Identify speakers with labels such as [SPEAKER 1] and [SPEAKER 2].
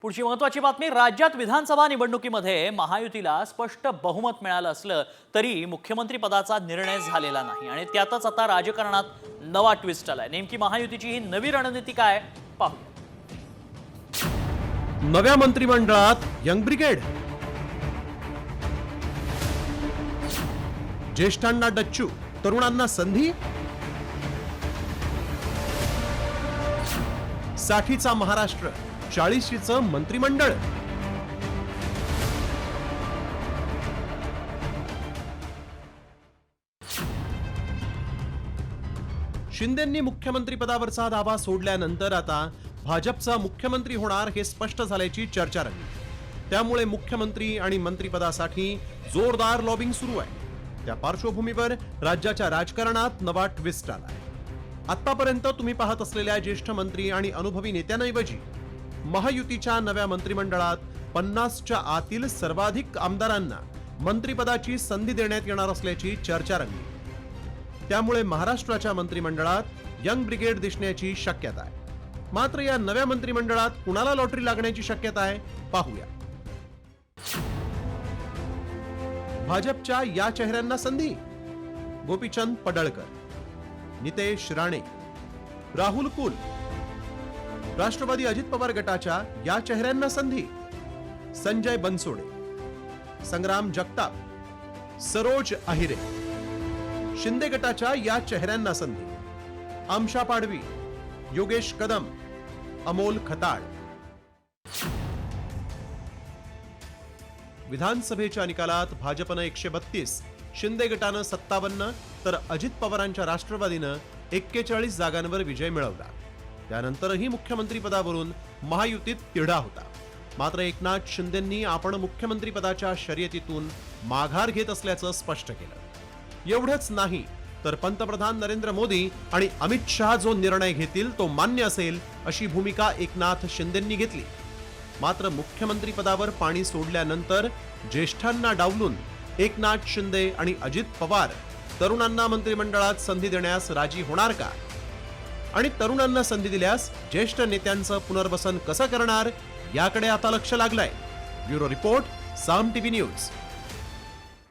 [SPEAKER 1] पुढची महत्त्वाची बातमी, राज्यात विधानसभा निवडणुकीमध्ये महायुतीला स्पष्ट बहुमत मिळालं असलं तरी मुख्यमंत्री पदाचा निर्णय झालेला नाही आणि त्यातच आता राजकारणात नवा ट्विस्ट आलाय। नेमकी महायुतीची ही नवी रणनीती काय पाहू।
[SPEAKER 2] नव्या मंत्रिमंडळात यंग ब्रिगेड, ज्येष्ठांना डच्चू, तरुणांना संधी, साठीचा महाराष्ट्र, 40चं मंत्रिमंडळ। शिंदेंनी मुख्यमंत्री पदावरचा दावा सोडल्यानंतर आता भाजपचा मुख्यमंत्री होणार हे स्पष्ट झाल्याची चर्चा रंगली। त्यामुळे मुख्यमंत्री आणि मंत्रिपदासाठी जोरदार लॉबिंग सुरू आहे। त्या पार्श्वभूमीवर राज्याच्या राजकारणात नवा ट्विस्ट आलाय। आतापर्यंत तुम्ही पाहत असलेल्या ज्येष्ठ मंत्री आणि अनुभवी नेत्यांऐवजी महायुतीच्या नव्या मंत्रिमंडळात 50च्या आतील सर्वाधिक आमदारांना मंत्रिपदाची संधी देण्यात येणार असल्याची चर्चा रंगली। त्यामुळे महाराष्ट्राच्या मंत्रिमंडळात यंग ब्रिगेड दिसण्याची शक्यता आहे। मात्र या नव्या मंत्रिमंडळात कुणाला लॉटरी लागण्याची शक्यता आहे पाहूया। भाजपच्या या चेहऱ्यांना संधी: गोपीचंद पडळकर, नितेश राणे, राहुल कुल। राष्ट्रवादी अजित पवार गटाच्या या चेहऱ्यांना संधी: संजय बनसोडे, संग्राम जगताप, सरोज अहिरे। शिंदे गटाच्या या चेहऱ्यांना संधी: आमशा पाडवी, योगेश कदम, अमोल खताळ। विधानसभेच्या निकालात भाजपनं 132, शिंदे गटानं 57 तर अजित पवारांच्या राष्ट्रवादीनं 41 जागांवर विजय मिळवला। त्यानंतरही मुख्यमंत्री पदावरून महायुतीत तिढा होता। मात्र एकनाथ शिंदेंनी आपण मुख्यमंत्री पदाच्या शर्यतीतून माघार घेत असल्याचं स्पष्ट केलं। एवढंच नाही तर पंतप्रधान नरेंद्र मोदी आणि अमित शहा जो निर्णय घेतील तो मान्य असेल अशी भूमिका एकनाथ शिंदेंनी घेतली। मात्र मुख्यमंत्री पदावर पाणी सोडल्यानंतर ज्येष्ठांना डावलून एकनाथ शिंदे आणि अजित पवार तरुणांना मंत्रिमंडळात संधी देण्यास राजी होणार का? आणि तरुणांना संधी दिल्यास ज्येष्ठ नेत्यांचं पुनर्वसन कसं करणार याकडे आता लक्ष लागलंय। ब्युरो रिपोर्ट, साम टीव्ही न्यूज।